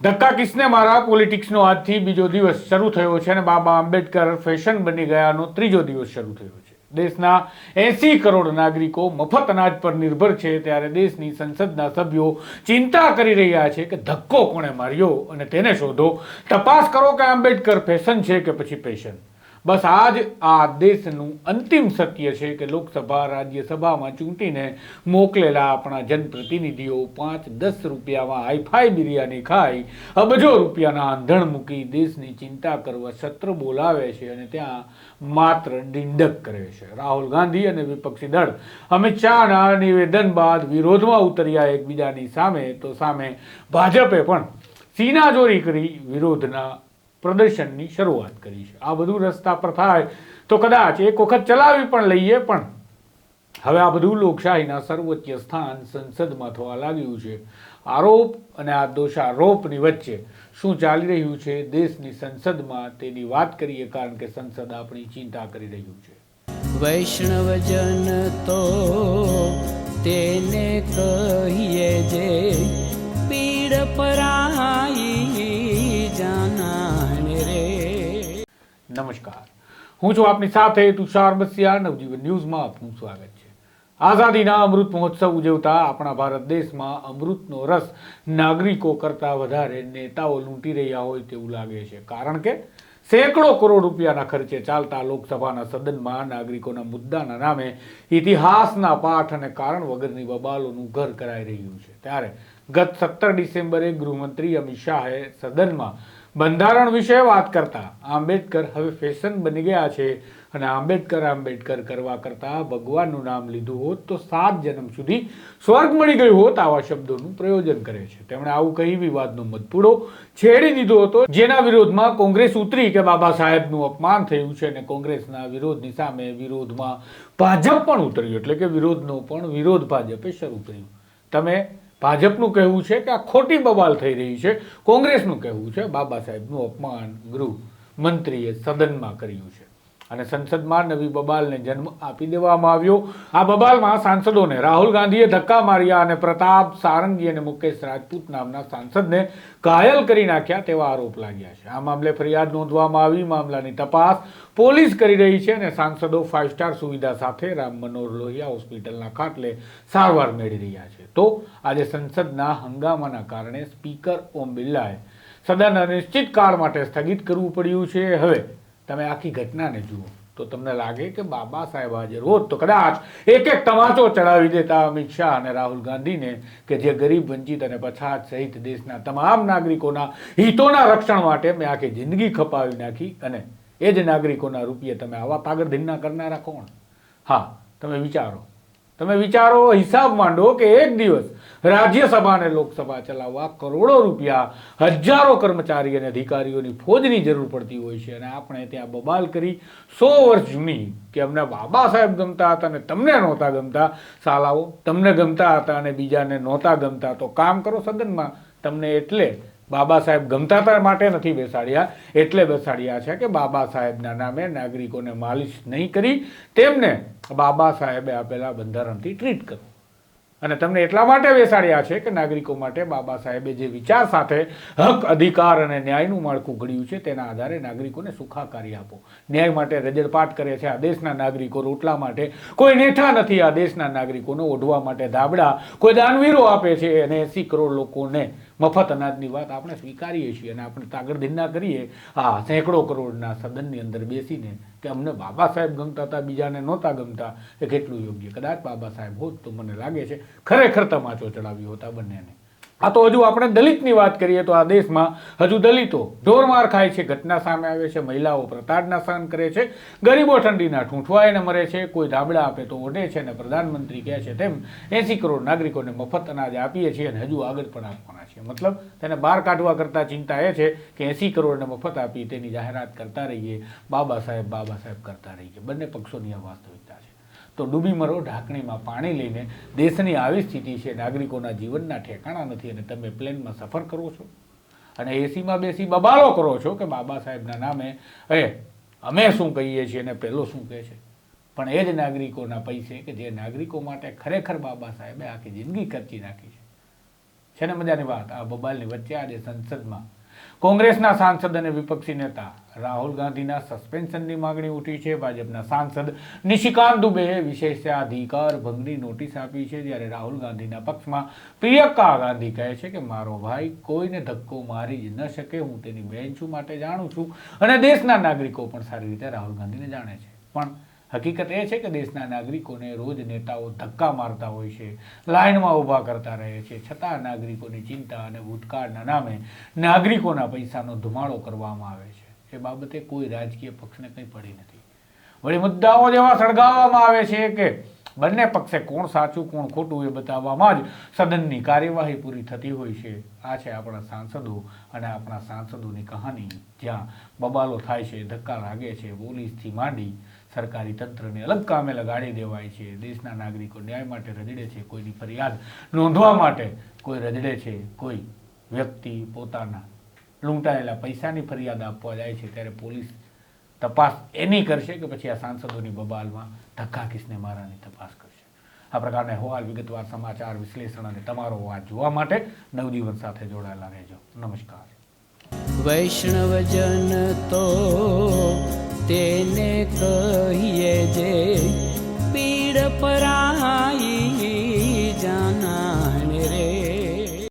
ધક્કા કિસને મારા પોલિટિક્સનો આજથી બીજો દિવસ શરૂ થયો છે અને બાબા આંબેડકર ફેશન બની ગયાનો ત્રીજો દિવસ શરૂ થયો છે. દેશના 80 કરોડ નાગરિકો મફત અનાજ પર નિર્ભર છે, ત્યારે દેશની સંસદના સભ્યો ચિંતા કરી રહ્યા છે કે ધક્કો કોણે માર્યો અને તેને શોધો, તપાસ કરો કે આંબેડકર ફેશન છે કે પછી પેશન. બસ આજ આ દેશનું અંતિમ સત્ય છે કે લોકસભા રાજ્યસભામાં ચૂંટીને મોકલેલા આપણા જનપ્રતિનિધિઓ 5-10 રૂપિયામાં હાઈફાઈ બિરયાની ખાઈ અબજો રૂપિયાના આંધણ મૂકી દેશની ચિંતા કરવા સત્ર બોલાવે છે અને ત્યાં માત્ર ડિંડક કરે છે. રાહુલ ગાંધી અને વિપક્ષી દળ અમિત શાહના નિવેદન બાદ વિરોધમાં ઉતર્યા એકબીજાની સામે, તો સામે ભાજપે પણ સીનાજોરી કરી વિરોધના પ્રદર્શનની શરૂઆત કરી છે. આ બધું રસ્તા પર થાય તો કદાચ એક વખત ચલાવી પણ લઈએ, પણ હવે આ બધું લોકશાહીના સર્વોચ્ચ સ્થાન સંસદમાં થવા લાગ્યું છે. આરોપ અને આ દોષારોપની વચ્ચે શું ચાલી રહ્યું છે દેશની સંસદમાં તેની વાત કરીએ, કારણ કે સંસદ આપણી ચિંતા કરી રહ્યું છે. વૈષ્ણવજન તો તેને કહીએ જે પીડ પરાઈ જાના. નમસ્કાર, હું છું આપની સાથે તુષાર બસિયા. નવજીવન ન્યૂઝમાં આપનું સ્વાગત છે. આઝાદીના અમૃત મહોત્સવ ઉજવતા આપણા ભારત દેશમાં અમૃતનો રસ નાગરિકો કરતાં વધારે નેતાઓ લૂંટી રહ્યા હોય તેવું લાગે છે, કારણ કે સેંકડો કરોડ રૂપિયાના ખર્ચે ચાલતા લોકસભાના સદનમાં નાગરિકોના મુદ્દાના નામે ઇતિહાસના પાઠ અને કારણ વગરની બબાલોનું ઘર કરાઈ રહ્યું છે. ત્યારે ગત 17 ડિસેમ્બરે ગૃહમંત્રી અમિત શાહે સદનમાં બંધારણ વિશે વાત કરતા આંબેડકર હવે ફેશન બની ગયા છે અને આંબેડકર કરવા કરતા ભગવાનનું નામ લીધું હોત તો 7 જન્મ સુધી સ્વર્ગ મળી ગયું હોત, આવા શબ્દોનું પ્રયોજન કરે છે. તેમણે આવું કહી વિવાદનો મધપૂડો છેડી દીધો હતો, જેના વિરોધમાં કોંગ્રેસ ઉતરી કે બાબા સાહેબનું અપમાન થયું છે અને કોંગ્રેસના વિરોધની સામે વિરોધમાં ભાજપ પણ ઉતર્યું, એટલે કે વિરોધનો પણ વિરોધ ભાજપે શરૂ કર્યો. તમે ભાજપનું કહેવું છે કે આ ખોટી બબાલ થઈ રહી છે, કોંગ્રેસનું કહેવું છે બાબા સાહેબનું અપમાન ગૃહ મંત્રીએ સદનમાં કર્યું છે અને સંસદમાં નવી બબાલને જન્મ આપી દેવામાં આવ્યો. આ બબાલમાં સાંસદોને રાહુલ ગાંધીએ ધક્કા માર્યા અને પ્રતાપ સારંગી અને મુકેશ રાજપૂત નામના સાંસદને ઘાયલ કરી નાખ્યા તેવા આરોપ લાગ્યા છે. આ મામલે ફરિયાદ નોંધવામાં આવી, મામલાની તપાસ પોલીસ કરી રહી છે અને સાંસદો 5 સ્ટાર સુવિધા સાથે રામ મનોહર લોહિયા હોસ્પિટલના ખાટલે સારવાર મેળવી રહ્યા છે. તો આજે સંસદના હંગામાના કારણે સ્પીકર ઓમ બિરલાએ સદન અનિશ્ચિત કાળ માટે સ્થગિત કરવું પડ્યું છે. હવે તમે આખી ઘટનાને જુઓ તો તમને લાગે કે બાબા સાહેબ હાજર હોત તો કદાચ એક તમાચો ચડાવી દેતા અમિત શાહ અને રાહુલ ગાંધીને, કે જે ગરીબ, વંચિત અને પછાત સહિત દેશના તમામ નાગરિકોના હિતોના રક્ષણ માટે મેં આખી જિંદગી ખપાવી નાખી અને એ જ નાગરિકોના રૂપિયે તમે આવા પાગરધીના કરનારા કોણ? હા, તમે વિચારો, હિસાબ માંડો કે એક દિવસ રાજ્યસભા અને લોકસભા ચલાવવા કરોડો રૂપિયા, હજારો કર્મચારી અને અધિકારીઓની ફોજની જરૂર પડતી હોય છે અને આપણે ત્યાં બબાલ કરી 100 વર્ષ જૂની કે અમને બાબા સાહેબ ગમતા હતા અને તમને નહોતા ગમતા. સાલાઓ, તમને ગમતા હતા અને બીજાને નહોતા ગમતા તો કામ કરો સદનમાં. તમને એટલે બાબા સાહેબ ગમતા હતા માટે નથી બેસાડ્યા, એટલે બેસાડ્યા છે કે બાબા સાહેબના નામે નાગરિકોને માલિશ નહીં કરી તેમને બાબા સાહેબે આપેલા બંધારણથી ટ્રીટ કરો. અને તમને એટલા માટે બેસાડ્યા છે કે નાગરિકો માટે બાબા સાહેબે જે વિચાર સાથે હક, અધિકાર અને ન્યાયનું માળખું ઘડ્યું છે તેના આધારે નાગરિકોને સુખાકારી આપો. ન્યાય માટે રજળપાટ કરે છે આ દેશના નાગરિકો, રોટલા માટે કોઈ નેઠા નથી આ દેશના નાગરિકોને, ઓઢવા માટે ધાબળા કોઈ દાનવીરો આપે છે અને 80 કરોડ લોકોને મફત અનાજની વાત આપણે સ્વીકારીએ છીએ અને આપણે તાગડધીના કરીએ આ સેંકડો કરોડના સદનની અંદર બેસીને કે અમને બાબા સાહેબ ગમતા હતા, બીજાને નહોતા ગમતા, એ કેટલું યોગ્ય? કદાચ બાબા સાહેબ હોત તો મને લાગે છે ખરેખર તમાચો ચડાવ્યો હતા બંનેને. આ તો હજુ આપણે દલિતની વાત કરીએ તો આ દેશમાં હજુ દલિતો ઢોરમાર ખાય છે, ઘટના સામે આવે છે, મહિલાઓ પ્રતાડના સહન કરે છે, ગરીબો ઠંડીના ઠૂંઠવાઈને મરે છે, કોઈ ધાબળા આપે તો ઓઢે છે અને પ્રધાનમંત્રી કહે છે તેમ 80 કરોડ નાગરિકોને મફત અનાજ આપીએ છીએ અને હજુ આગળ પણ આપવાના છે. મતલબ તેને બહાર કાઢવા કરતાં ચિંતા એ છે કે 80 કરોડને મફત આપી તેની જાહેરાત કરતા રહીએ, બાબા સાહેબ કરતા રહીએ. બંને પક્ષોની આ વાસ્તવિકતા છે. તો ડૂબી મરો ઢાંકણીમાં પાણી લઈને દેશની આવી સ્થિતિ છે, નાગરિકોના જીવનના ઠેકાણા નથી અને તમે પ્લેનમાં સફર કરો છો અને એસીમાં બેસી બબાલો કરો છો કે બાબા સાહેબના નામે અમે શું કહીએ છીએ અને પેલો શું કહે છે. પણ એ જ નાગરિકોના પૈસે કે જે નાગરિકો માટે ખરેખર બાબા સાહેબે આખી જિંદગી ખર્ચી નાખી છે, છે ને મજાની વાત, આ બબાલની વચ્ચે આજે સંસદમાં કોંગ્રેસના સાંસદ અને વિપક્ષી નેતા રાહુલ ગાંધીના સસ્પેન્શનની માંગણી ઉઠી છે. ભાજપના સાંસદ નિશિકાંત દુબેએ વિશેષાધિકાર ભંગની નોટિસ આપી છે, જ્યારે રાહુલ ગાંધીના પક્ષમાં પ્રિયંકા ગાંધી કહે છે કે મારો ભાઈ કોઈને ધક્કો મારી જ ન શકે, હું તેની બહેન છું માટે જાણું છું અને દેશના નાગરિકો પણ સારી રીતે રાહુલ ગાંધીને જાણે છે. પણ હકીકત એ છે કે દેશના નાગરિકોને રોજ નેતાઓ ધક્કા મારતા હોય છે, લાઇનમાં ઊભા કરતા રહે છે, છતાં નાગરિકોની ચિંતા અને ભૂતકાળના નામે નાગરિકોના પૈસાનો ધુમાડો કરવામાં આવે છે. એ બાબતે કોઈ રાજકીય પક્ષને કંઈ પડી નથી. વળી મુદ્દાઓ જેવા સળગાવવામાં આવે છે કે બંને પક્ષે કોણ સાચું કોણ ખોટું એ બતાવવામાં જ સદનની કાર્યવાહી પૂરી થતી હોય છે. આ છે આપણા સાંસદો અને આપણા સાંસદોની કહાની, જ્યાં બબાલો થાય છે, ધક્કા લાગે છે, પોલીસથી માંડી સરકારી તંત્રને અલગ કામે લગાડી દેવાય છે, દેશના નાગરિકો ન્યાય માટે રજડે છે, કોઈની ફરિયાદ નોંધવા માટે કોઈ રજડે છે, કોઈ વ્યક્તિ પોતાના લૂંટાયેલા પૈસાની ફરિયાદ આપવા જાય છે, ત્યારે પોલીસ તપાસ એની કરશે કે પછી આ સાંસદોની બબાલમાં ધક્કા કિસને મારાની તપાસ કરશે. આ પ્રકારના અહેવાલ, વિગતવાર સમાચાર, વિશ્લેષણ અને તમારો અવાજ જોવા માટે નવજીવન સાથે જોડાયેલા રહેજો. નમસ્કાર. વૈષ્ણવજન તો તેને કહીએ જે પીડ પરા